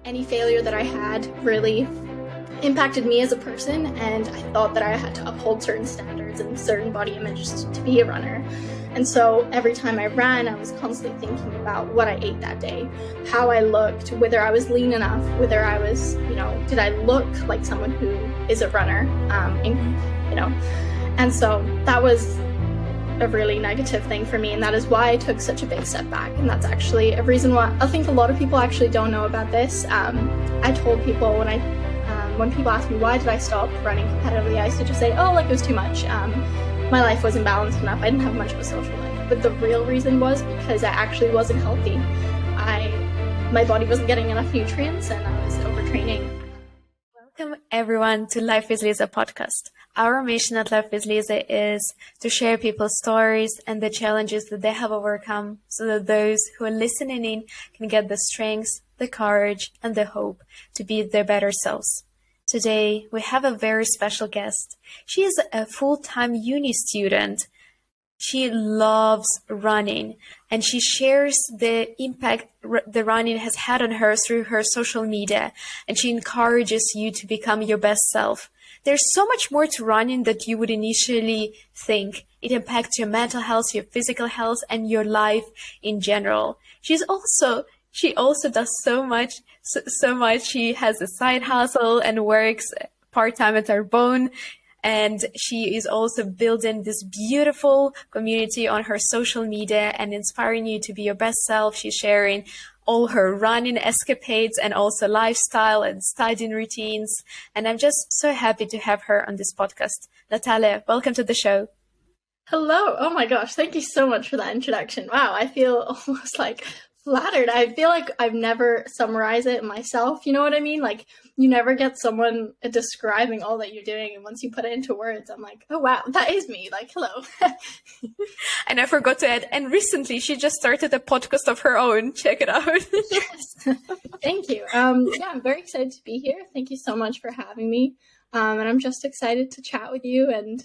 any failure that I had really impacted me as a person, and I thought that I had to uphold certain standards and certain body images to be a runner. And so every time I ran, I was constantly thinking about what I ate that day, how I looked, whether I was lean enough, whether I was, did I look like someone who is a runner, and so that was a really negative thing for me, and that is why I took such a big step back. And that's actually a reason why I think a lot of people actually don't know about this. I told people when people ask me why did I stop running competitively, I used to just say, it was too much. My life wasn't balanced enough. I didn't have much of a social life. But the real reason was because I actually wasn't healthy. My body wasn't getting enough nutrients, and I was overtraining. Welcome everyone to LifewithLiza podcast. Our mission at LifewithLiza is to share people's stories and the challenges that they have overcome so that those who are listening in can get the strength, the courage, and the hope to be their better selves. Today, we have a very special guest. She is a full-time uni student. She loves running, and she shares the impact the running has had on her through her social media, and she encourages you to become your best self. There's so much more to running that you would initially think. It impacts your mental health, your physical health, and your life in general. She also does so much. She has a side hustle and works part-time at her bone. And she is also building this beautiful community on her social media and inspiring you to be your best self. She's sharing all her running escapades and also lifestyle and studying routines. And I'm just so happy to have her on this podcast. Natalia, welcome to the show. Hello. Oh my gosh. Thank you so much for that introduction. Wow. I feel almost like flattered. I feel like I've never summarized it myself. You know what I mean? Like, you never get someone describing all that you're doing, and once you put it into words, I'm like, oh wow, that is me. Like, hello. And I forgot to add, and recently she just started a podcast of her own. Check it out. Yes. Thank you. I'm very excited to be here. Thank you so much for having me. And I'm just excited to chat with you and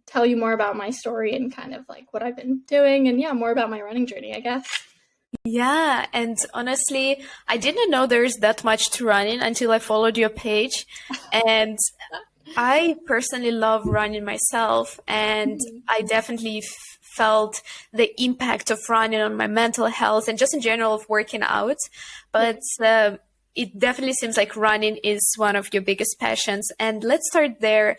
tell you more about my story and kind of like what I've been doing, and more about my running journey, I guess. Yeah, and honestly, I didn't know there's that much to running until I followed your page. And I personally love running myself, and I definitely felt the impact of running on my mental health and just in general of working out. But it definitely seems like running is one of your biggest passions. And let's start there.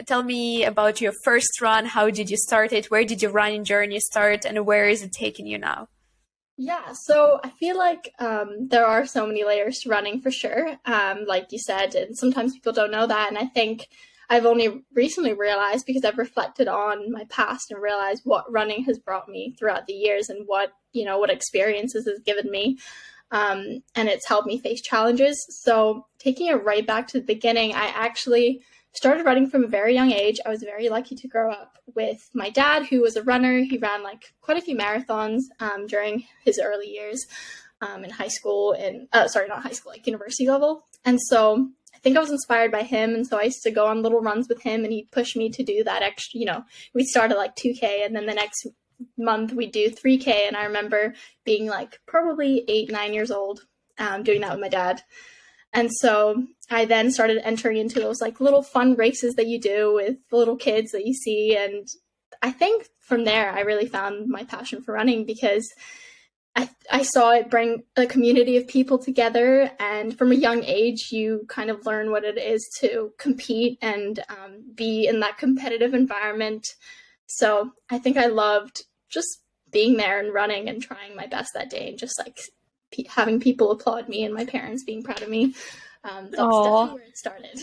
Tell me about your first run. How did you start it? Where did your running journey start, and where is it taking you now? Yeah, so I feel like there are so many layers to running for sure, like you said, and sometimes people don't know that. And I think I've only recently realized, because I've reflected on my past and realized what running has brought me throughout the years and what experiences has given me. And it's helped me face challenges. So taking it right back to the beginning, I actually started running from a very young age. I was very lucky to grow up with my dad, who was a runner. He ran like quite a few marathons during his early years in high school, like university level. And so I think I was inspired by him. And so I used to go on little runs with him, and he'd push me to do that extra, we'd start at like 2K, and then the next month we'd do 3K. And I remember being like probably 8-9 years old doing that with my dad. And so I then started entering into those like little fun races that you do with the little kids that you see. And I think from there, I really found my passion for running, because I saw it bring a community of people together. And from a young age, you kind of learn what it is to compete and be in that competitive environment. So I think I loved just being there and running and trying my best that day, and just like having people applaud me and my parents being proud of me. That's definitely where it started.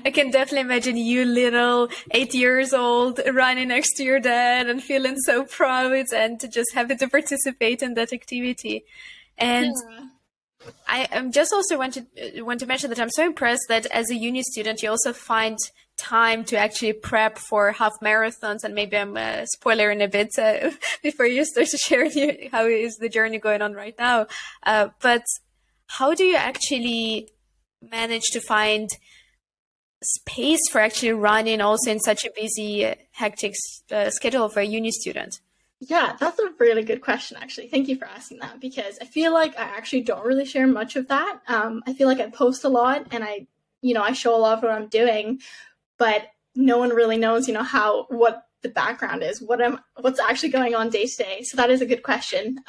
I can definitely imagine you, little 8 years old, running next to your dad and feeling so proud and just happy to participate in that activity. And I am just also want to mention that I'm so impressed that as a uni student, you also find time to actually prep for half marathons. And maybe I'm spoiling a bit before you start to share how is the journey going on right now. But how do you actually manage to find space for actually running also in such a busy, hectic schedule for a uni student? Yeah, that's a really good question, actually. Thank you for asking that, because I feel like I actually don't really share much of that. I feel like I post a lot and I show a lot of what I'm doing, but no one really knows, what the background is, what's actually going on day to day. So that is a good question.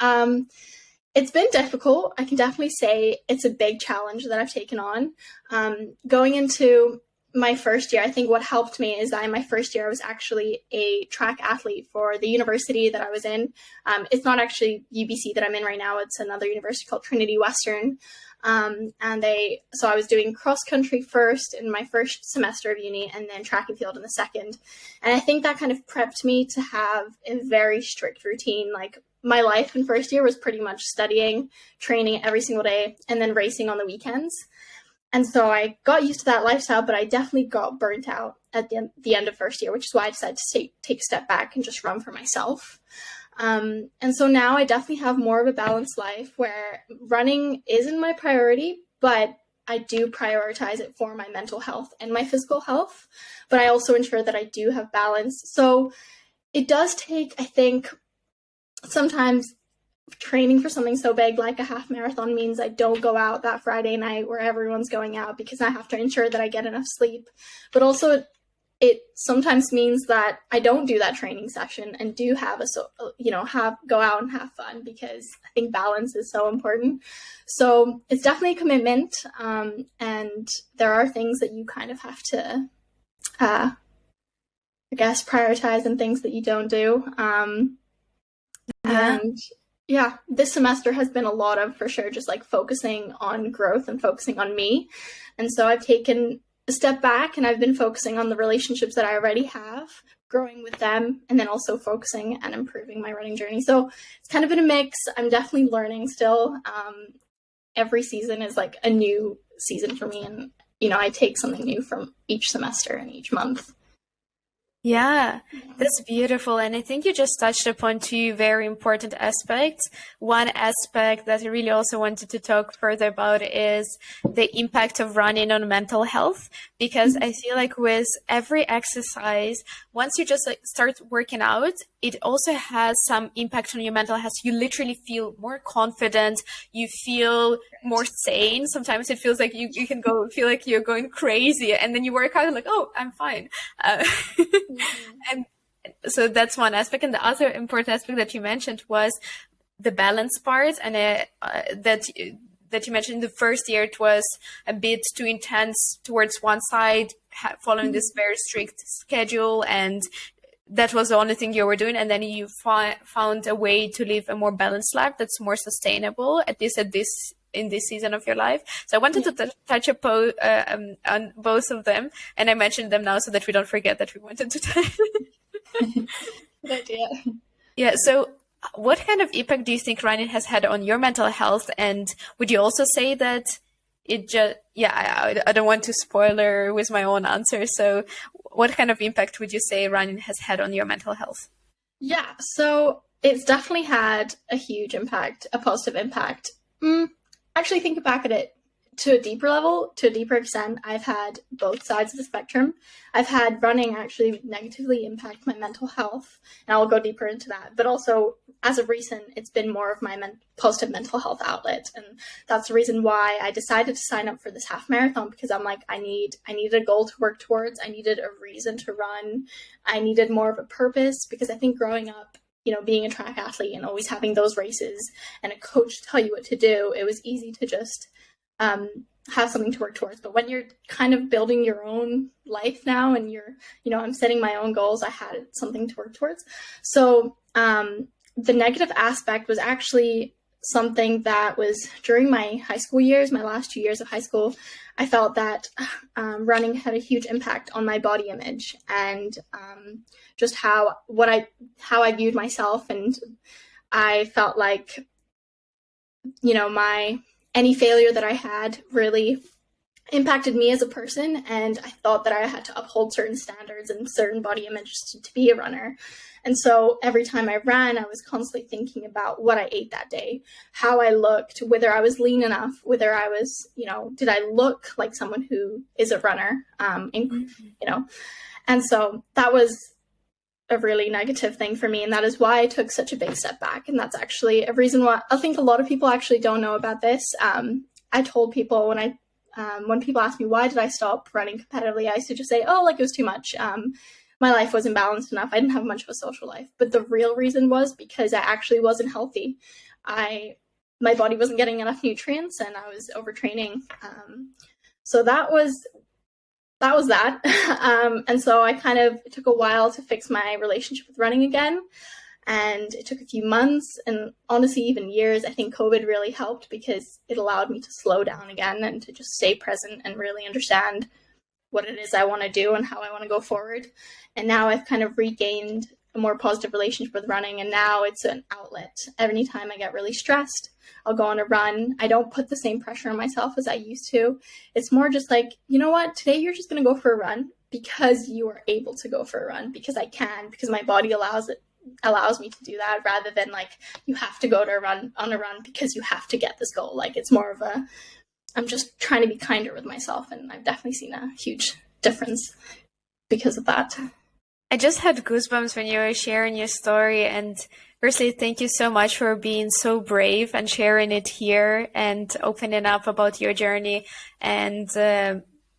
It's been difficult. I can definitely say it's a big challenge that I've taken on. Going into my first year, I think what helped me is that in my first year, I was actually a track athlete for the university that I was in. It's not actually UBC that I'm in right now. It's another university called Trinity Western. So I was doing cross country first in my first semester of uni, and then track and field in the second. And I think that kind of prepped me to have a very strict routine. Like, my life in first year was pretty much studying, training every single day, and then racing on the weekends. And so I got used to that lifestyle, but I definitely got burnt out at the end of first year, which is why I decided to take a step back and just run for myself. And so now I definitely have more of a balanced life where running isn't my priority, but I do prioritize it for my mental health and my physical health. But I also ensure that I do have balance. So it does take, I think, sometimes training for something so big like a half marathon means I don't go out that Friday night where everyone's going out, because I have to ensure that I get enough sleep. But also it sometimes means that I don't do that training session and do go out and have fun, because I think balance is so important. So it's definitely a commitment. And there are things that you kind of have to, I guess, prioritize, and things that you don't do. And yeah, this semester has been a lot of, for sure, just like focusing on growth and focusing on me. And so I've taken a step back and I've been focusing on the relationships that I already have, growing with them, and then also focusing and improving my running journey. So it's kind of been a mix. I'm definitely learning still. Every season is like a new season for me. And, I take something new from each semester and each month. Yeah, that's beautiful. And I think you just touched upon two very important aspects. One aspect that I really also wanted to talk further about is the impact of running on mental health, because I feel like with every exercise, once you just start working out, it also has some impact on your mental health. You literally feel more confident. You feel more sane. Sometimes it feels like you can feel like you're going crazy, and then you work out and like, oh, I'm fine. And so that's one aspect. And the other important aspect that you mentioned was the balance part. And that you mentioned the first year, it was a bit too intense towards one side, following this very strict schedule. And that was the only thing you were doing. And then you found a way to live a more balanced life that's more sustainable, at least in this season of your life. So I wanted to touch on both of them, and I mentioned them now so that we don't forget that we wanted to touch. Good idea. Yeah. So what kind of impact do you think running has had on your mental health? And would you also say that it just, I don't want to spoiler with my own answer. So what kind of impact would you say running has had on your mental health? Yeah, so it's definitely had a huge impact, a positive impact. Actually, think back at it to a deeper level, to a deeper extent. I've had both sides of the spectrum. I've had running actually negatively impact my mental health, and I'll go deeper into that. But also, as of recent, it's been more of my positive mental health outlet, and that's the reason why I decided to sign up for this half marathon, because I'm like, I needed a goal to work towards. I needed a reason to run. I needed more of a purpose, because I think growing up, being a track athlete and always having those races and a coach to tell you what to do, it was easy to just have something to work towards. But when you're kind of building your own life now, and I'm setting my own goals, I had something to work towards. So the negative aspect was actually something that was during my high school years, my last 2 years of high school. I felt that running had a huge impact on my body image, and just how I viewed myself. And I felt like, any failure that I had really impacted me as a person. And I thought that I had to uphold certain standards and certain body images to be a runner. And so every time I ran, I was constantly thinking about what I ate that day, how I looked, whether I was lean enough, whether I was, did I look like someone who is a runner, And so that was a really negative thing for me, and that is why I took such a big step back. And that's actually a reason why I think a lot of people actually don't know about this. I told people when people ask me why did I stop running competitively, I used to just say, oh, like it was too much. My life wasn't balanced enough. I didn't have much of a social life. But the real reason was because I actually wasn't healthy. My body wasn't getting enough nutrients, and I was overtraining. So that was that. And so it took a while to fix my relationship with running again. And it took a few months and honestly even years. I think COVID really helped because it allowed me to slow down again and to just stay present and really understand what it is I want to do and how I want to go forward. And now I've kind of regained a more positive relationship with running, and now it's an outlet. Anytime I get really stressed, I'll go on a run. I don't put the same pressure on myself as I used to. It's more just like, you know what, today you're just going to go for a run because you are able to go for a run, because I can, because my body allows me to do that, rather than like you have to go on a run because you have to get this goal. Like it's more of I'm just trying to be kinder with myself, and I've definitely seen a huge difference because of that. I just had goosebumps when you were sharing your story, and firstly, thank you so much for being so brave and sharing it here and opening up about your journey and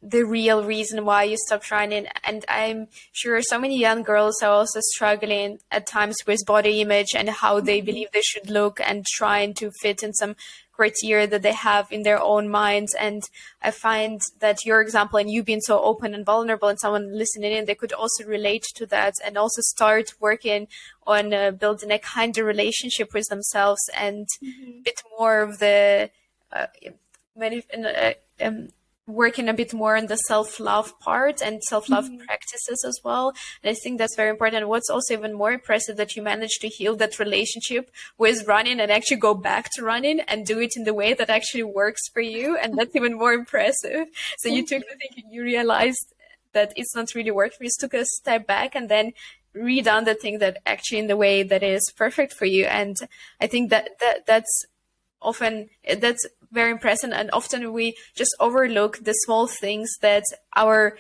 the real reason why you stopped running. And I'm sure so many young girls are also struggling at times with body image and how they believe they should look and trying to fit in some criteria that they have in their own minds. And I find that your example and you being so open and vulnerable and someone listening in, they could also relate to that and also start working on building a kinder relationship with themselves and a bit more of the working a bit more on the self-love part and self-love practices as well. And I think that's very important. What's also even more impressive that you managed to heal that relationship with running and actually go back to running and do it in the way that actually works for you. And that's even more impressive. So you took the thing, you realized that it's not really working for you. You took a step back and then redone the thing that actually in the way that is perfect for you. And I think that's very impressive, and often we just overlook the small things, that our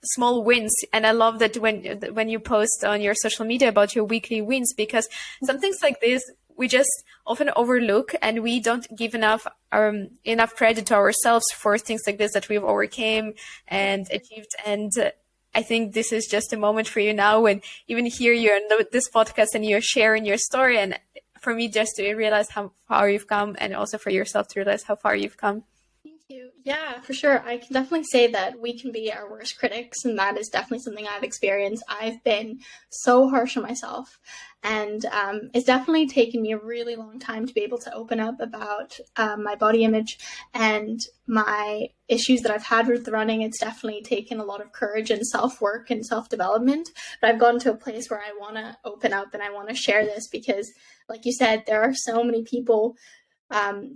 small wins. And I love that when you post on your social media about your weekly wins, because some things like this we just often overlook, and we don't give enough credit to ourselves for things like this that we've overcame and achieved. And I think this is just a moment for you now, when even here you're on this podcast and you're sharing your story, and for me just to realize how far you've come, and also for yourself to realize how far you've come. Thank you. Yeah, for sure. I can definitely say that we can be our worst critics, and that is definitely something I've experienced. I've been so harsh on myself, and it's definitely taken me a really long time to be able to open up about my body image and my issues that I've had with running. It's definitely taken a lot of courage and self-work and self-development, but I've gotten to a place where I want to open up and I want to share this because, like you said, there are so many people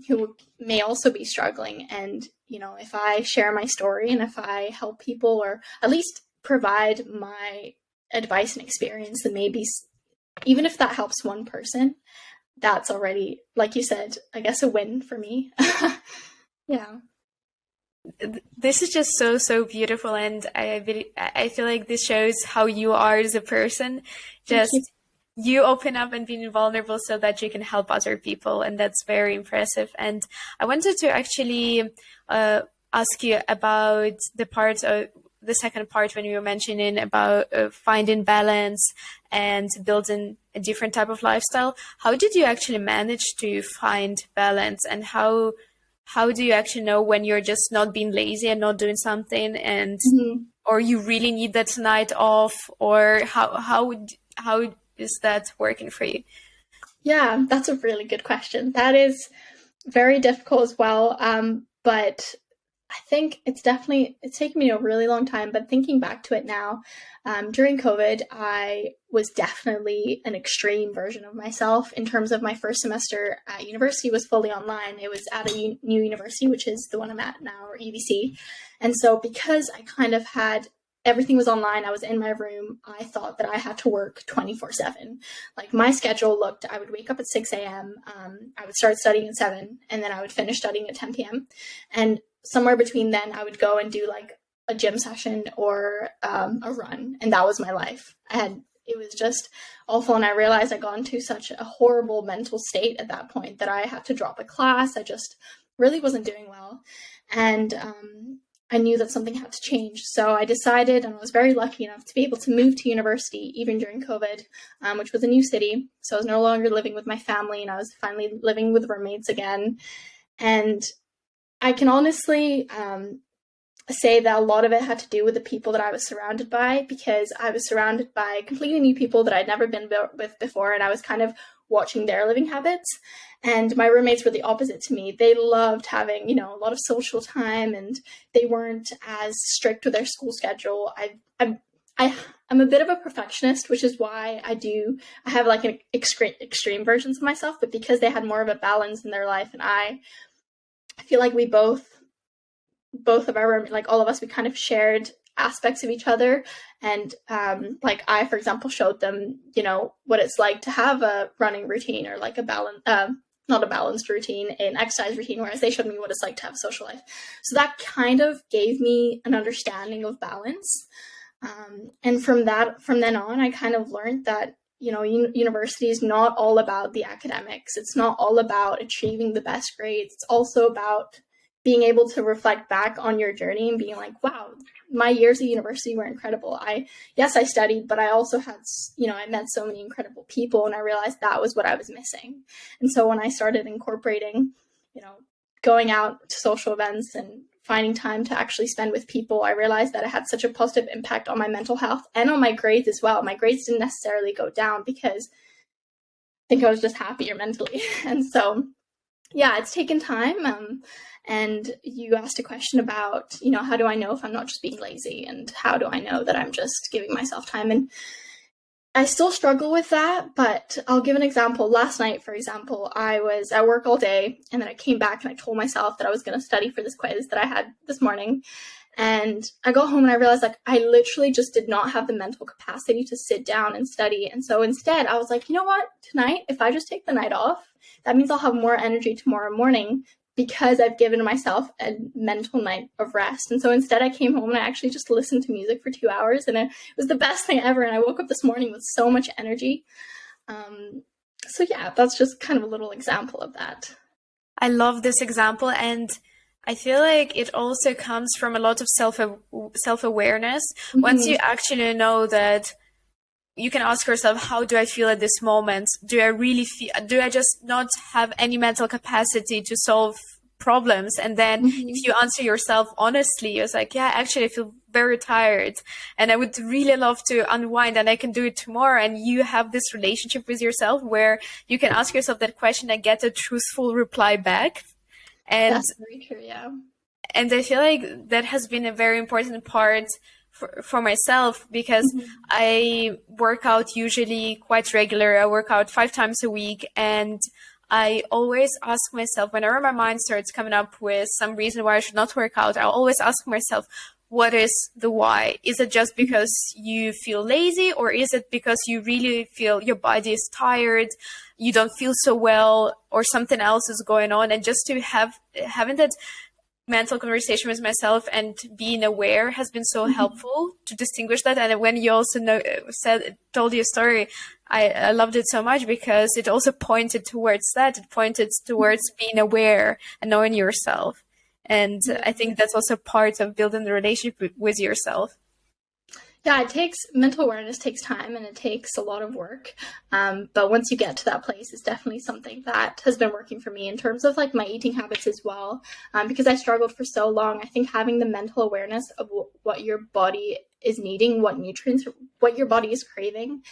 who may also be struggling. And, you know, if I share my story and if I help people, or at least provide my advice and experience, then maybe even if that helps one person, that's already, like you said, I guess a win for me. Yeah. This is just so beautiful. And I feel like this shows how you are as a person. Just you open up and being vulnerable so that you can help other people. And that's very impressive. And I wanted to actually ask you about the second part when you were mentioning about finding balance and building a different type of lifestyle. How did you actually manage to find balance, and how do you actually know when you're just not being lazy and not doing something, and or you really need that night off, or how is that working for you? Yeah, that's a really good question. That is very difficult as well. But I think it's taken me a really long time, but thinking back to it now, during COVID, I was definitely an extreme version of myself in terms of my first semester at university was fully online. It was at a new university, which is the one I'm at now, or UBC. And so because I kind of had everything was online, I was in my room, I thought that I had to work 24/7. Like my schedule looked, I would wake up at 6 a.m., I would start studying at 7, and then I would finish studying at 10 p.m. And somewhere between then, I would go and do like a gym session or a run, and that was my life. I had it was just awful. And I realized I got into such a horrible mental state at that point that I had to drop a class. I just really wasn't doing well. And I knew that something had to change. So I decided, and I was very lucky enough to be able to move to university even during COVID, which was a new city. So I was no longer living with my family, and I was finally living with roommates again. And I can honestly say that a lot of it had to do with the people that I was surrounded by, because I was surrounded by completely new people that I'd never been with before, and I was kind of watching their living habits. And my roommates were the opposite to me. They loved having, a lot of social time, and they weren't as strict with their school schedule. I'm a bit of a perfectionist, which is why I have like an extreme versions of myself, but because they had more of a balance in their life, and I feel like we both of our, like all of us, we kind of shared aspects of each other. And like I, for example, showed them, what it's like to have a running routine, or like not a balanced routine, an exercise routine, whereas they showed me what it's like to have a social life. So that kind of gave me an understanding of balance. And from then on, I kind of learned that, university is not all about the academics. It's not all about achieving the best grades. It's also about being able to reflect back on your journey and being like, wow, my years at university were incredible. I studied, but I also had, I met so many incredible people, and I realized that was what I was missing. And so when I started incorporating, going out to social events and finding time to actually spend with people, I realized that it had such a positive impact on my mental health and on my grades as well. My grades didn't necessarily go down because I think I was just happier mentally. And so, yeah, it's taken time. And you asked a question about, how do I know if I'm not just being lazy, and how do I know that I'm just giving myself time? And I still struggle with that, but I'll give an example. Last night, for example, I was at work all day, and then I came back and I told myself that I was going to study for this quiz that I had this morning. And I got home and I realized, like, I literally just did not have the mental capacity to sit down and study. And so instead I was like, you know what, tonight, if I just take the night off, that means I'll have more energy tomorrow morning, because I've given myself a mental night of rest. And so instead I came home and I actually just listened to music for 2 hours, and it was the best thing ever. And I woke up this morning with so much energy. So yeah, that's just kind of a little example of that. I love this example, and I feel like it also comes from a lot of self-awareness. Mm-hmm. Once you actually know that, you can ask yourself, how do I feel at this moment? Do I just not have any mental capacity to solve problems? And then if you answer yourself honestly, it's like, yeah, actually I feel very tired and I would really love to unwind, and I can do it tomorrow. And you have this relationship with yourself where you can ask yourself that question and get a truthful reply back. And that's very true, yeah. And I feel like that has been a very important part for myself, because I work out usually quite regular. I work out 5 times a week, and I always ask myself, whenever my mind starts coming up with some reason why I should not work out, I'll always ask myself, what is the why? Is it just because you feel lazy, or is it because you really feel your body is tired, you don't feel so well, or something else is going on? And just to having that mental conversation with myself and being aware has been so helpful to distinguish that. And when you also told your story, I loved it so much, because it also pointed towards that. It pointed towards being aware and knowing yourself. And I think that's also part of building the relationship with yourself. Yeah, mental awareness takes time, and it takes a lot of work. But once you get to that place, it's definitely something that has been working for me in terms of like my eating habits as well. Because I struggled for so long. I think having the mental awareness of what your body is needing, what nutrients, what your body is craving,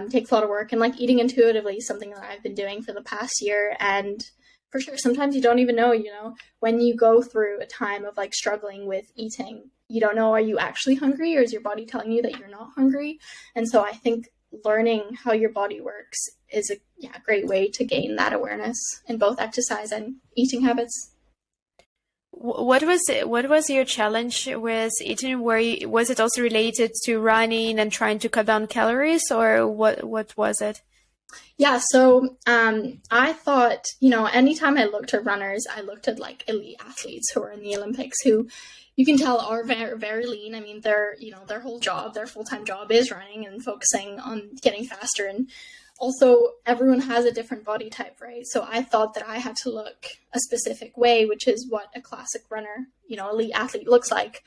takes a lot of work. And like eating intuitively is something that I've been doing for the past year. And for sure, sometimes you don't even know, when you go through a time of like struggling with eating, you don't know, are you actually hungry, or is your body telling you that you're not hungry? And so I think learning how your body works is a great way to gain that awareness in both exercise and eating habits. What was your challenge with eating? Was it also related to running and trying to cut down calories, or what was it? Yeah, so I thought, anytime I looked at runners, I looked at like elite athletes who are in the Olympics who you can tell are very, very lean. I mean, their whole job, their full-time job is running and focusing on getting faster. And also everyone has a different body type, right? So I thought that I had to look a specific way, which is what a classic runner, elite athlete looks like.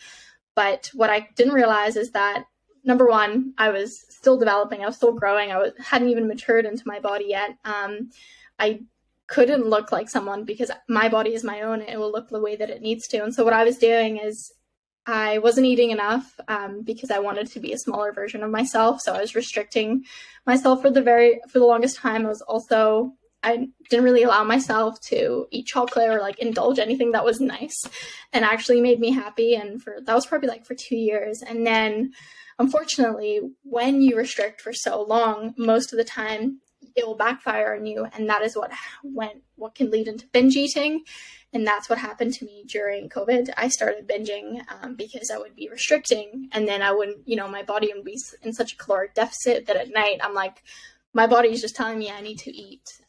But what I didn't realize is that, number one, I was still developing. I was still growing. Hadn't even matured into my body yet. I couldn't look like someone because my body is my own and it will look the way that it needs to. And so what I was doing is I wasn't eating enough because I wanted to be a smaller version of myself. So I was restricting myself for the longest time. I didn't really allow myself to eat chocolate or like indulge anything that was nice and actually made me happy. And that was probably like for 2 years. And then unfortunately, when you restrict for so long, most of the time it will backfire on you. And that is what can lead into binge eating. And that's what happened to me during COVID. I started binging because I would be restricting, and then I wouldn't, my body would be in such a caloric deficit that at night I'm like, my body is just telling me I need to eat.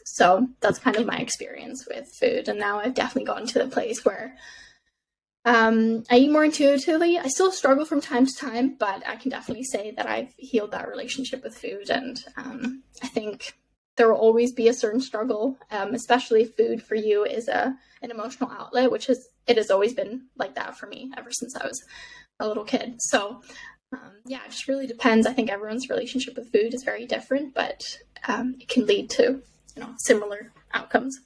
So that's kind of my experience with food. And now I've definitely gotten to the place where I eat more intuitively. I still struggle from time to time, but I can definitely say that I've healed that relationship with food. And I think there will always be a certain struggle, especially if food for you is an emotional outlet, it has always been like that for me ever since I was a little kid. So it just really depends. I think everyone's relationship with food is very different, but it can lead to, similar outcomes.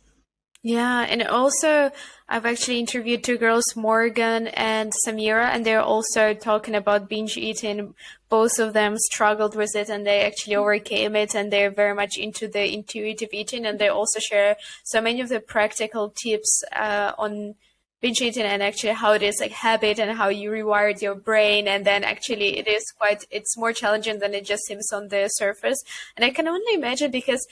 Yeah, and also I've actually interviewed 2 girls, Morgan and Samira, and they're also talking about binge eating. Both of them struggled with it and they actually overcame it, and they're very much into the intuitive eating, and they also share so many of the practical tips on binge eating and actually how it is like habit and how you rewired your brain. And then actually it's more challenging than it just seems on the surface. And I can only imagine because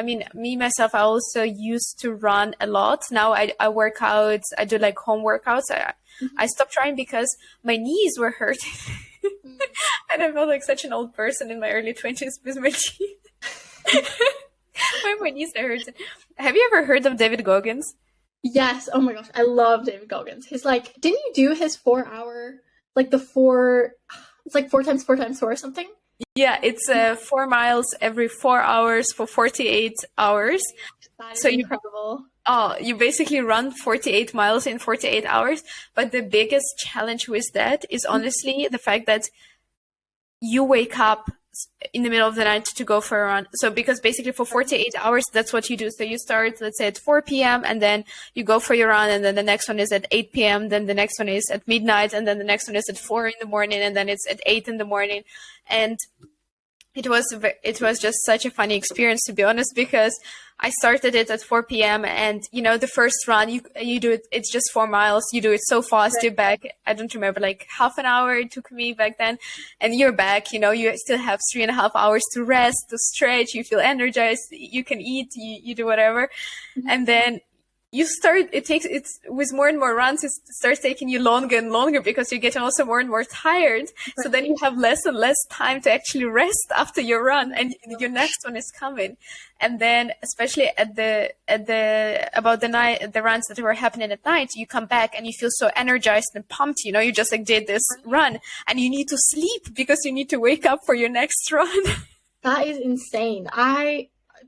me, myself, I also used to run a lot. Now I work out, I do like home workouts. I stopped trying because my knees were hurting. And I felt like such an old person in my early 20s with my knees. my knees are hurting. Have you ever heard of David Goggins? Yes. Oh my gosh. I love David Goggins. He's like, didn't you do his 4-hour, like it's like 4 times 4 times 4 or something? Yeah, it's 4 miles every 4 hours for 48 hours. That is incredible. You basically run 48 miles in 48 hours. But the biggest challenge with that is honestly the fact that you wake up in the middle of the night to go for a run. So because basically for 48 hours, that's what you do. So you start, let's say at 4 p.m. and then you go for your run, and then the next one is at 8 p.m. Then the next one is at midnight, and then the next one is at 4 in the morning, and then it's at 8 in the morning. And it was just such a funny experience, to be honest, because I started it at 4 p.m. and, the first run, you do it, it's just 4 miles. You do it so fast, you're back. I don't remember, like half an hour it took me back then. And you're back, you still have 3.5 hours to rest, to stretch, you feel energized, you can eat, you do whatever. Mm-hmm. And then with more and more runs, it starts taking you longer and longer because you're getting also more and more tired. So then you have less and less time to actually rest after your run, and your next one is coming. And then, especially about the night, the runs that were happening at night, you come back and you feel so energized and pumped. You just like did this run, and you need to sleep because you need to wake up for your next run. That is insane.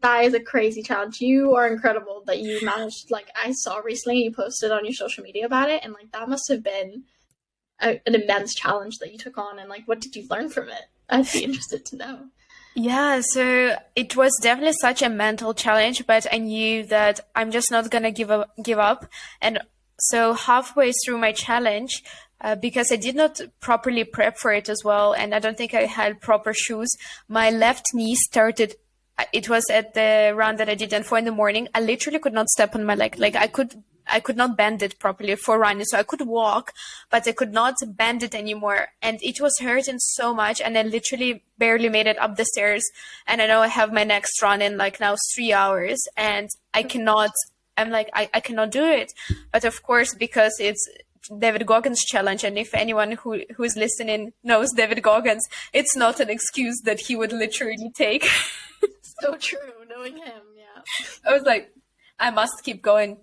That is a crazy challenge. You are incredible that you managed, like I saw recently you posted on your social media about it, and like that must have been an immense challenge that you took on, and like what did you learn from it? I'd be interested to know. Yeah, so it was definitely such a mental challenge, but I knew that I'm just not gonna give up. And so halfway through my challenge, because I did not properly prep for it as well, and I don't think I had proper shoes, my left knee started. It was at the run that I did at 4 in the morning. I literally could not step on my leg. Like I could not bend it properly for running. So I could walk, but I could not bend it anymore. And it was hurting so much. And I literally barely made it up the stairs. And I know I have my next run in like now 3 hours, and I cannot do it. But of course, because it's David Goggins challenge, and if anyone who is listening knows David Goggins, it's not an excuse that he would literally take. So true, knowing him, yeah. I was like, I must keep going.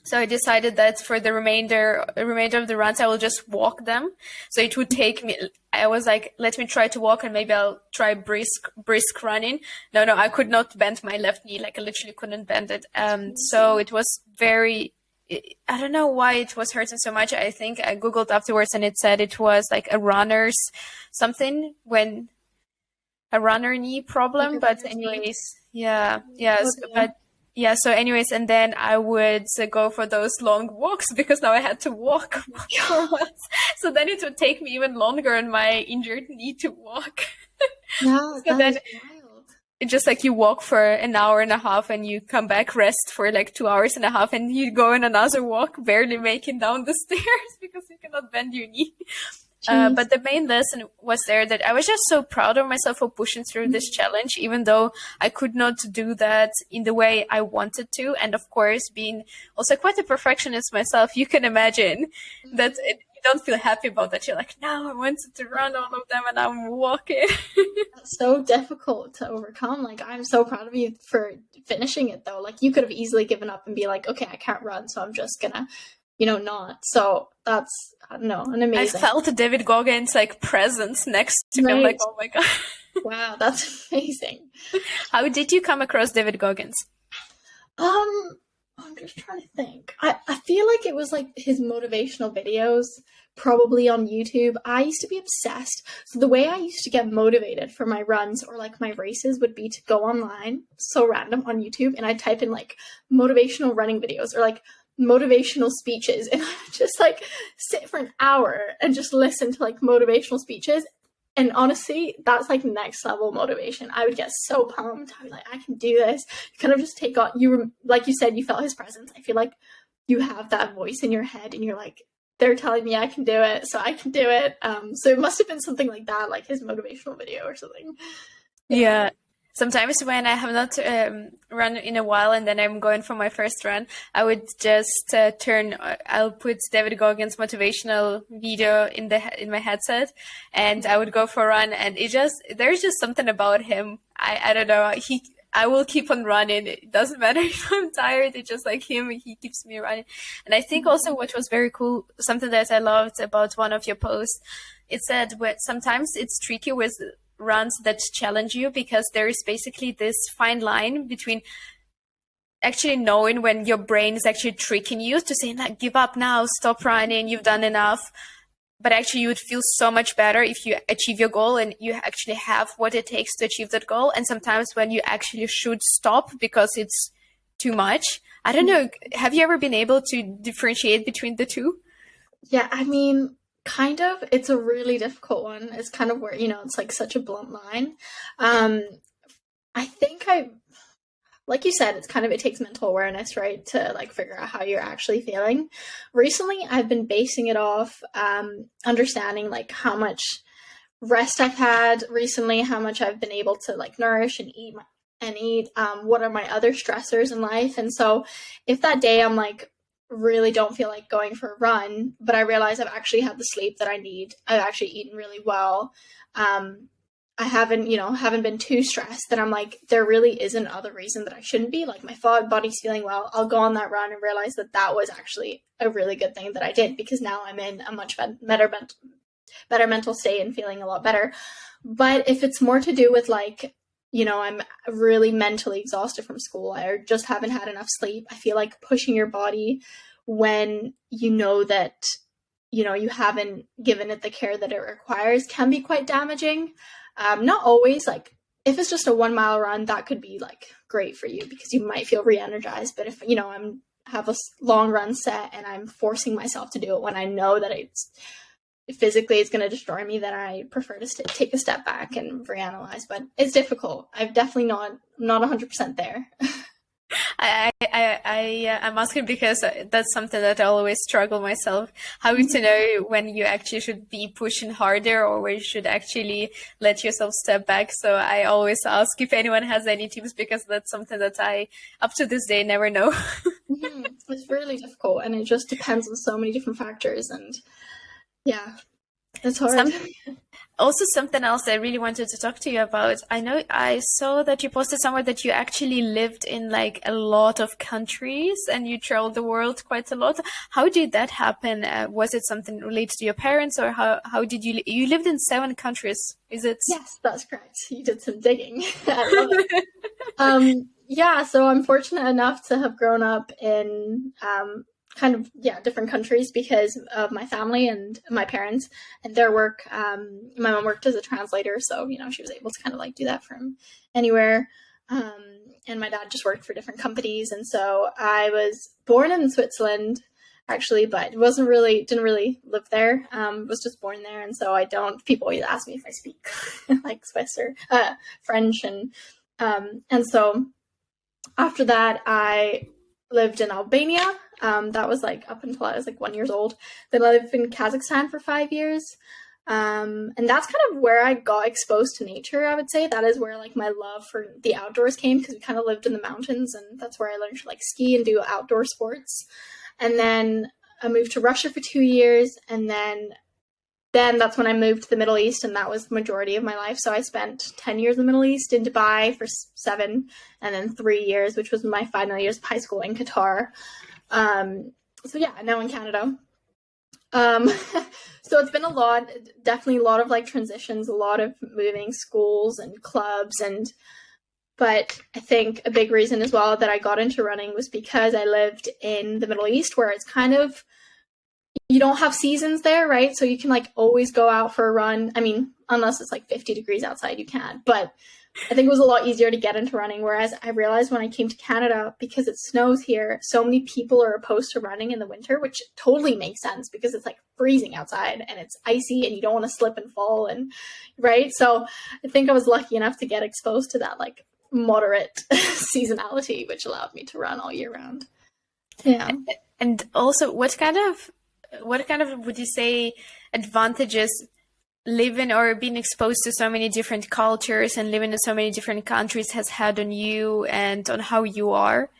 So I decided that for the remainder of the runs, I will just walk them. So it would take me, I was like, let me try to walk and maybe I'll try brisk running. No, I could not bend my left knee. Like I literally couldn't bend it. So it was very, I don't know why it was hurting so much. I think I Googled afterwards and it said it was like a runner's something when a runner knee problem. But anyways, yeah. But yeah, so anyways, and then I would go for those long walks because now I had to walk for once. So then it would take me even longer on my injured knee to walk. Yeah, so then wild. It's just like you walk for an hour and a half and you come back, rest for like 2 hours and a half, and you go on another walk, barely making down the stairs because you cannot bend your knee. But the main lesson was there that I was just so proud of myself for pushing through this challenge, even though I could not do that in the way I wanted to. And of course, being also quite a perfectionist myself, you can imagine that you don't feel happy about that. You're like, no, I wanted to run all of them and I'm walking. That's so difficult to overcome. Like, I'm so proud of you for finishing it though. Like, you could have easily given up and be like, okay, I can't run, so I'm just gonna not. So that's, I don't know, an amazing. I felt David Goggins like presence next to me. I'm like, oh my God. Wow, that's amazing. How did you come across David Goggins? I'm just trying to think. I feel like it was like his motivational videos, probably on YouTube. I used to be obsessed. So the way I used to get motivated for my runs or like my races would be to go online, so random, on YouTube, and I'd type in like motivational running videos or like motivational speeches, and I would just like sit for an hour and just listen to like motivational speeches. And honestly, that's like next level motivation. I would get so pumped. I'd be like, I can do this. You kind of just take on, like you said, you felt his presence. I feel like you have that voice in your head and you're like, they're telling me I can do it, so I can do it. So it must have been something like that, like his motivational video or something. Yeah. Sometimes when I have not run in a while and then I'm going for my first run, I would just I'll put David Goggins' motivational video in my headset and I would go for a run, and there's just something about him. I don't know. I will keep on running. It doesn't matter if I'm tired. It's just like him. He keeps me running. And I think also what was very cool, something that I loved about one of your posts, it said sometimes it's tricky with runs that challenge you because there is basically this fine line between actually knowing when your brain is actually tricking you to say, like, give up now, stop running, you've done enough. But actually you would feel so much better if you achieve your goal and you actually have what it takes to achieve that goal. And sometimes when you actually should stop because it's too much. I don't know. Have you ever been able to differentiate between the two? Yeah, I mean, kind of. It's a really difficult one. It's kind of where, it's like such a blunt line. I think like you said, it takes mental awareness, right, to like figure out how you're actually feeling. Recently, I've been basing it off understanding like how much rest I've had recently, how much I've been able to like nourish and eat, what are my other stressors in life. And so if that day I'm like, really don't feel like going for a run, but I realize I've actually had the sleep that I need, I've actually eaten really well, I haven't been too stressed, then I'm like, there really isn't other reason that I shouldn't be. Like, my body's feeling well. I'll go on that run and realize that was actually a really good thing that I did, because now I'm in a much better mental state and feeling a lot better. But if it's more to do with like, I'm really mentally exhausted from school, I just haven't had enough sleep, I feel like pushing your body when you know that, you haven't given it the care that it requires can be quite damaging. Not always. Like, if it's just a 1 mile run, that could be like great for you because you might feel re-energized. But if, have a long run set and I'm forcing myself to do it when I know that physically it's going to destroy me, then I prefer to take a step back and reanalyze. But it's difficult. I'm definitely not 100% there. I'm asking because that's something that I always struggle myself, how to know when you actually should be pushing harder or where you should actually let yourself step back. So I always ask if anyone has any tips, because that's something that I, up to this day, never know. It's really difficult, and it just depends on so many different factors. And yeah. It's hard. Also, something else I really wanted to talk to you about. I know I saw that you posted somewhere that you actually lived in like a lot of countries and you traveled the world quite a lot. How did that happen? Was it something related to your parents, or how did you lived in 7 countries? Is it? Yes, that's correct. You did some digging. I love it. Yeah, so I'm fortunate enough to have grown up in different countries because of my family and my parents and their work. My mom worked as a translator, so she was able to kind of like do that from anywhere. And my dad just worked for different companies, and so I was born in Switzerland actually, but didn't really live there. Was just born there, and so people always ask me if I speak like Swiss or French, and so after that I lived in Albania. That was like up until I was like 1 year old. Then I lived in Kazakhstan for 5 years. And that's kind of where I got exposed to nature, I would say. That is where like my love for the outdoors came, because we kind of lived in the mountains, and that's where I learned to like ski and do outdoor sports. And then I moved to Russia for 2 years, and then that's when I moved to the Middle East, and that was the majority of my life. So I spent 10 years in the Middle East, in Dubai for 7, and then 3 years, which was my final years of high school, in Qatar. So yeah, now in Canada. So it's been definitely a lot of like transitions, a lot of moving schools and clubs, but I think a big reason as well that I got into running was because I lived in the Middle East, where it's kind of, you don't have seasons there, right? So you can like always go out for a run. I mean, unless it's like 50 degrees outside, you can't, but I think it was a lot easier to get into running. Whereas I realized when I came to Canada, because it snows here, so many people are opposed to running in the winter, which totally makes sense because it's like freezing outside and it's icy and you don't want to slip and fall, and right. So I think I was lucky enough to get exposed to that like moderate seasonality, which allowed me to run all year round. Yeah. And also, what kind of would you say advantages living or being exposed to so many different cultures and living in so many different countries has had on you and on how you are?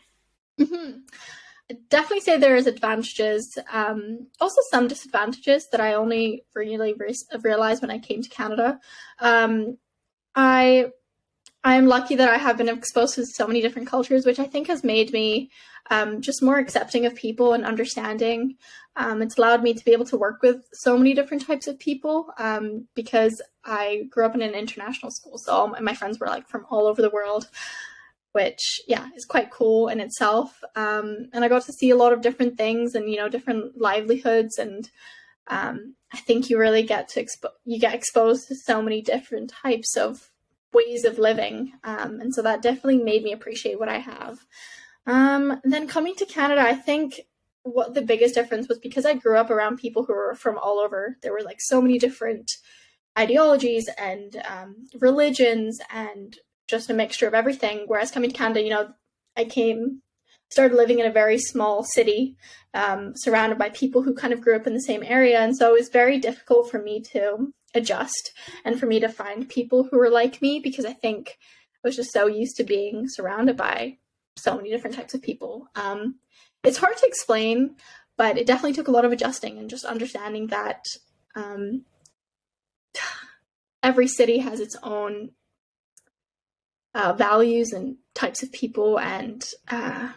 Mm-hmm. I'd definitely say there is advantages. Also some disadvantages that I only really realized when I came to Canada. I'm lucky that I have been exposed to so many different cultures, which I think has made me just more accepting of people and understanding. It's allowed me to be able to work with so many different types of people because I grew up in an international school. So all my friends were like from all over the world, which, yeah, is quite cool in itself. And I got to see a lot of different things and, different livelihoods. And I think you really get exposed to so many different types of ways of living. And so that definitely made me appreciate what I have. Then coming to Canada, I think what the biggest difference was because I grew up around people who were from all over. There were like so many different ideologies and religions and just a mixture of everything. Whereas coming to Canada, I started living in a very small city, surrounded by people who kind of grew up in the same area. And so it was very difficult for me to adjust and for me to find people who were like me, because I think I was just so used to being surrounded by so many different types of people. It's hard to explain, but it definitely took a lot of adjusting and just understanding that every city has its own values and types of people. And I'm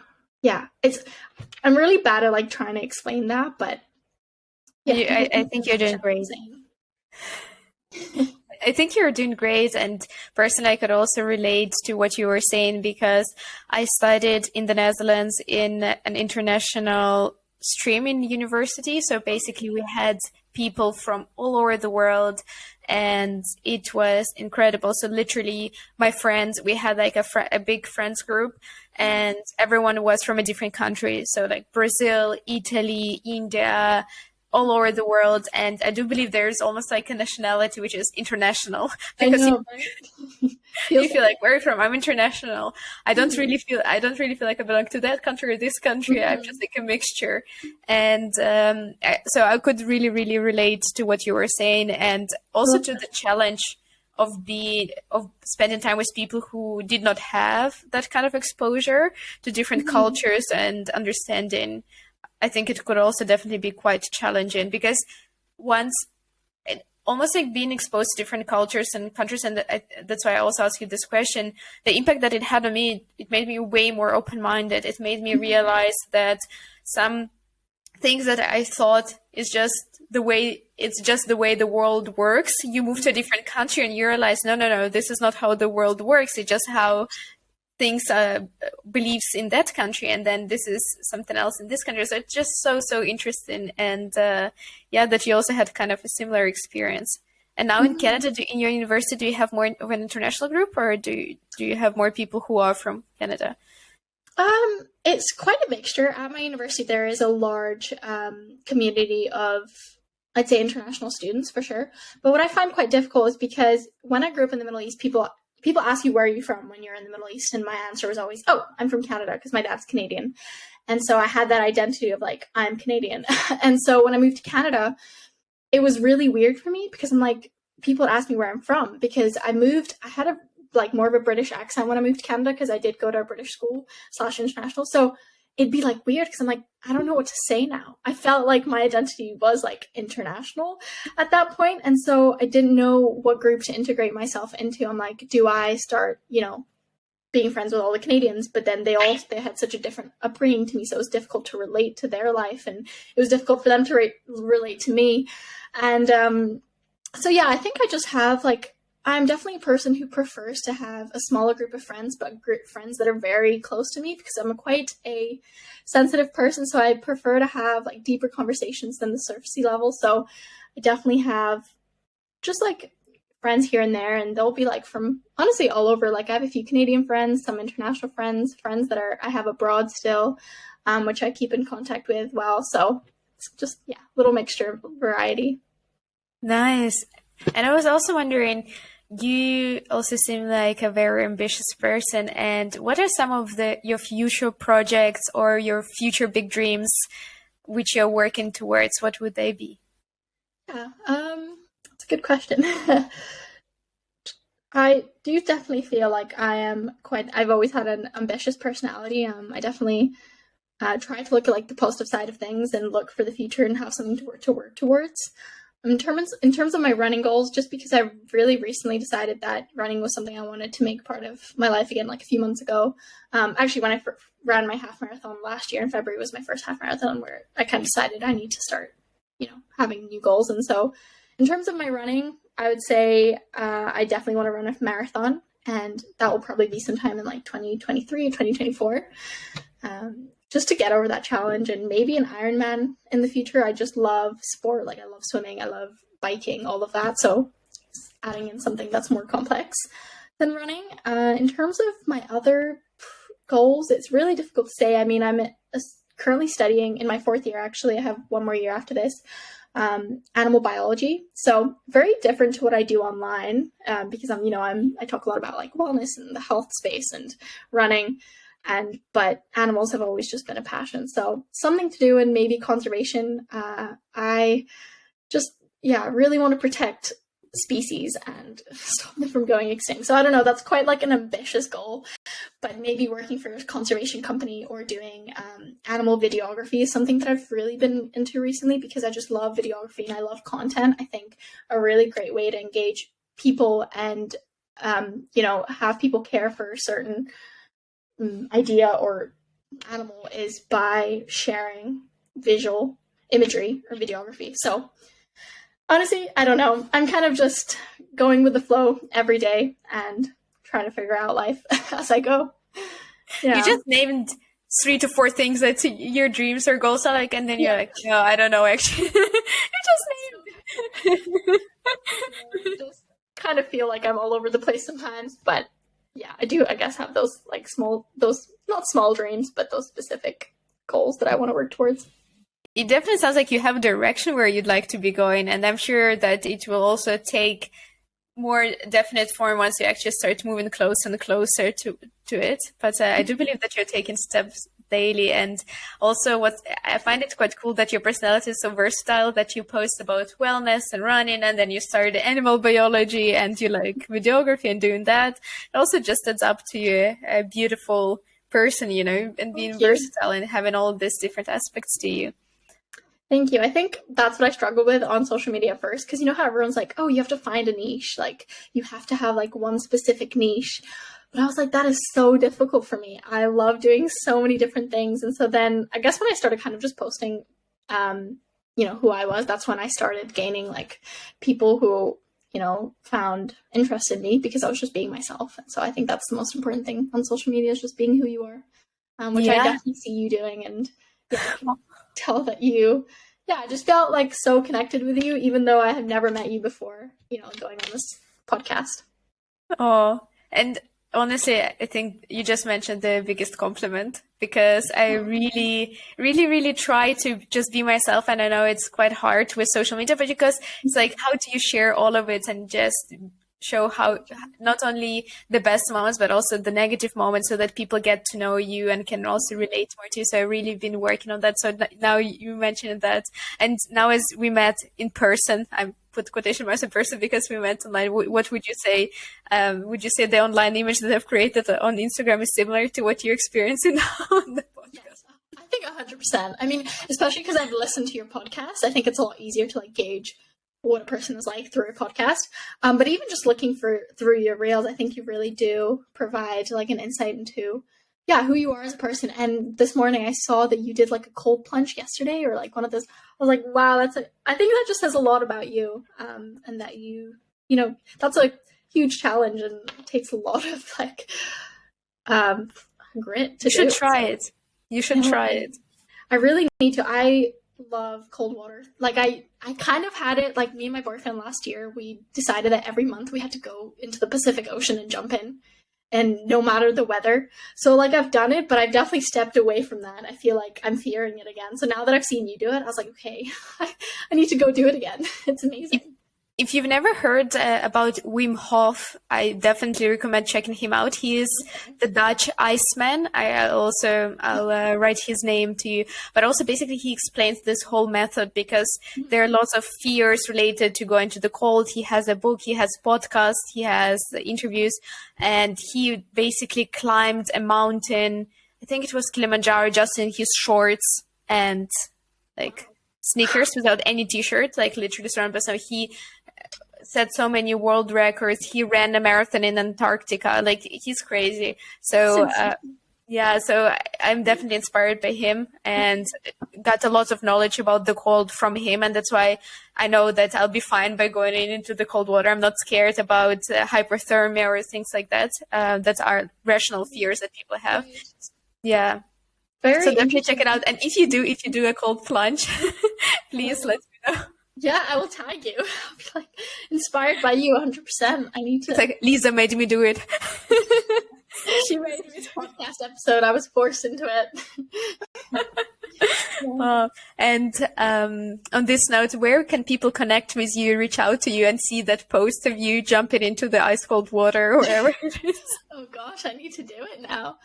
really bad at like trying to explain that, but yeah, I think you're doing great. I think you're doing great, and personally I could also relate to what you were saying because I studied in the Netherlands in an international stream in university. So basically we had people from all over the world and it was incredible. So literally my friends, we had like a big friends group and everyone was from a different country. So like Brazil, Italy, India, all over the world. And I do believe there's almost like a nationality which is international because you feel like, where are you from? I'm international. I don't really feel like I belong to that country or this country. I'm just like a mixture. And so I could really, really relate to what you were saying, and also to the challenge of spending time with people who did not have that kind of exposure to different cultures and understanding. I think it could also definitely be quite challenging because almost like being exposed to different cultures and countries, and that's why I also ask you this question. The impact that it had on me, it made me way more open-minded. It made me realize that some things that I thought is just the way the world works. You move to a different country and you realize, no, this is not how the world works. It's just how things beliefs in that country, and then this is something else in this country. So it's just so interesting, and that you also had kind of a similar experience. And now in Canada, in your university, do you have more of an international group, or do you have more people who are from Canada? It's quite a mixture. At my university, there is a large community of, I'd say, international students for sure. But what I find quite difficult is because when I grew up in the Middle East, people ask you, where are you from when you're in the Middle East? And my answer was always, oh, I'm from Canada, because my dad's Canadian. And so I had that identity of like, I'm Canadian. And so when I moved to Canada, it was really weird for me, because I'm like, people ask me where I'm from, because I had a like more of a British accent when I moved to Canada, because I did go to a British school / international. So it'd be like weird, because I'm like, I don't know what to say now. I felt like my identity was like international at that point. And so I didn't know what group to integrate myself into. I'm like, do I start, being friends with all the Canadians? But then they had such a different upbringing to me. So it was difficult to relate to their life, and it was difficult for them to relate to me. And so yeah, I think I just have I'm definitely a person who prefers to have a smaller group of friends, but friends that are very close to me, because I'm quite a sensitive person. So I prefer to have like deeper conversations than the surfacey level. So I definitely have just like friends here and there, and they'll be like from honestly all over. Like I have a few Canadian friends, some international friends that I have abroad still, which I keep in contact with well. So it's just, little mixture of variety. Nice. And I was also wondering, you also seem like a very ambitious person. And what are some of your future projects or your future big dreams which you're working towards? What would they be? Yeah, that's a good question. I do definitely feel like I've always had an ambitious personality. I definitely try to look at like the positive side of things and look for the future and have something to work towards. In terms of my running goals, just because I really recently decided that running was something I wanted to make part of my life again, like a few months ago. Actually, when I ran my half marathon last year in February was my first half marathon, where I kind of decided I need to start, having new goals. And so in terms of my running, I would say I definitely want to run a marathon, and that will probably be sometime in like 2023 or 2024. Just to get over that challenge, and maybe an Ironman in the future. I just love sport. Like I love swimming, I love biking, all of that. So adding in something that's more complex than running. In terms of my other goals, it's really difficult to say. I mean, I'm currently studying in my 4th year. Actually, I have one more year after this, animal biology. So very different to what I do online, because I talk a lot about like wellness and the health space and running. But animals have always just been a passion. So something to do in maybe conservation. I just, really want to protect species and stop them from going extinct. So I don't know, that's quite like an ambitious goal, but maybe working for a conservation company or doing animal videography is something that I've really been into recently, because I just love videography and I love content. I think a really great way to engage people and, have people care for a certain idea or animal is by sharing visual imagery or videography. So honestly, I don't know. I'm kind of just going with the flow every day and trying to figure out life as I go. You just named 3 to 4 things that your dreams or goals are like, and then you're like, no, I don't know actually. You just named just kind of feel like I'm all over the place sometimes, but I do, I guess, have those like not small dreams, but those specific goals that I want to work towards. It definitely sounds like you have a direction where you'd like to be going, and I'm sure that it will also take more definite form once you actually start moving closer and closer to it. But I do believe that you're taking steps daily. And also what I find it quite cool that your personality is so versatile, that you post about wellness and running, and then you started animal biology and you like videography and doing that. It also just adds up to you a beautiful person, and being versatile and having all these different aspects to you. Thank you. I think that's what I struggle with on social media first, because you know how everyone's like, oh, you have to find a niche, like you have to have like one specific niche. But I was like, that is so difficult for me. I love doing so many different things. And so then I guess when I started kind of just posting, who I was, that's when I started gaining like people who, found interest in me because I was just being myself. And so I think that's the most important thing on social media is just being who you are, which I definitely see you doing. And yeah, I can tell that I just felt like so connected with you, even though I had never met you before, going on this podcast. Oh, and honestly, I think you just mentioned the biggest compliment because I really, really, really try to just be myself. And I know it's quite hard with social media, but because it's like, how do you share all of it and just show how not only the best moments, but also the negative moments so that people get to know you and can also relate more to you. So I've really been working on that. So now you mentioned that. And now as we met in person, I put quotation marks in person because we met online. What would you say? Would you say the online image that I've created on Instagram is similar to what you're experiencing now on the podcast? Yes, I think 100%. I mean, especially because I've listened to your podcast, I think it's a lot easier to like gauge what a person is like through a podcast. But even just looking through your reels, I think you really do provide like an insight into who you are as a person. And this morning I saw that you did like a cold plunge yesterday or like one of those. I was like, wow, I think that just says a lot about you. And that that's a huge challenge and it takes a lot of like grit to do. You should try it. You should try it. I really need to. I love cold water. Like I kind of had it, like me and my boyfriend last year, we decided that every month we had to go into the Pacific Ocean and jump in, and no matter the weather. So like I've done it, but I've definitely stepped away from that. I feel like I'm fearing it again. So now that I've seen you do it, I was like, okay, I need to go do it again. It's amazing. If you've never heard about Wim Hof, I definitely recommend checking him out. He is the Dutch Iceman. I'll write his name to you. But also basically he explains this whole method because there are lots of fears related to going to the cold. He has a book, he has podcasts, he has interviews, and he basically climbed a mountain. I think it was Kilimanjaro, just in his shorts and like sneakers without any t-shirt, like literally surrounded by snow. He set so many world records. He ran a marathon in Antarctica. Like he's crazy. So so I'm definitely inspired by him and got a lot of knowledge about the cold from him. And that's why I know that I'll be fine by going into the cold water. I'm not scared about hypothermia or things like that. That are rational fears that people have. Yeah. So definitely check it out. And if you do a cold plunge, please let me know. Yeah, I will tag you. I'll be like inspired by you 100%. I need to. It's like Liza made me do it. She made me do a podcast episode. I was forced into it. And on this note, where can people connect with you, reach out to you, and see that post of you jumping into the ice cold water or wherever it is? Oh gosh, I need to do it now.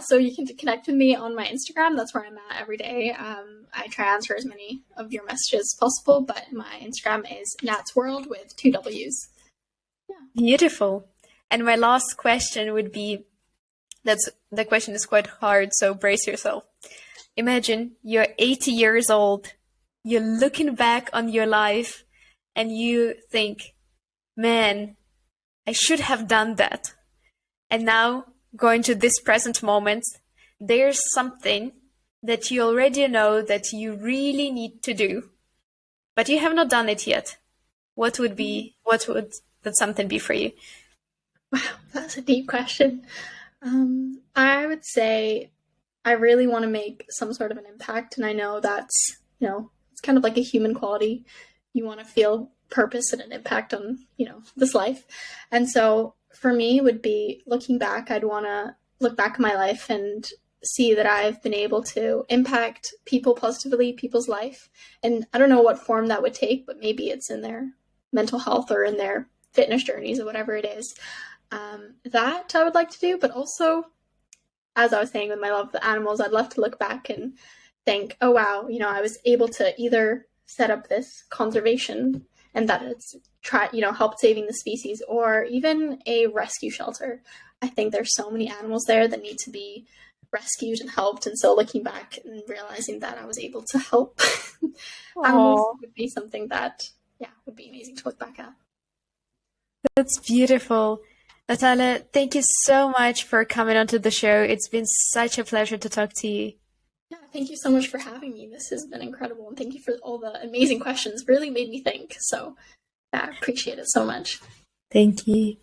So you can connect with me on my Instagram. That's where I'm at every day. I try to answer as many of your messages as possible, but my Instagram is natsworld with 2 W's. Yeah. Beautiful. And my last question would be, the question is quite hard, so brace yourself. Imagine you're 80 years old, you're looking back on your life, and you think, man, I should have done that. And now, going to this present moment, there's something that you already know that you really need to do, but you have not done it yet. What would that something be for you? Wow, that's a deep question. I would say I really want to make some sort of an impact, and I know that's, it's kind of like a human quality. You want to feel purpose and an impact on, this life. And so for me, it would be looking back. I'd want to look back at my life and see that I've been able to impact people positively, people's life. And I don't know what form that would take, but maybe it's in their mental health or in their fitness journeys or whatever it is. That I would like to do, but also, as I was saying with my love of the animals, I'd love to look back and think, oh wow, I was able to either set up this conservation and that it's helped saving the species, or even a rescue shelter. I think there's so many animals there that need to be rescued and helped. And so looking back and realizing that I was able to help animals would be something that, would be amazing to look back at. That's beautiful. Natalia, thank you so much for coming onto the show. It's been such a pleasure to talk to you. Yeah, thank you so much for having me. This has been incredible. And thank you for all the amazing questions. Really made me think. So I appreciate it so much. Thank you.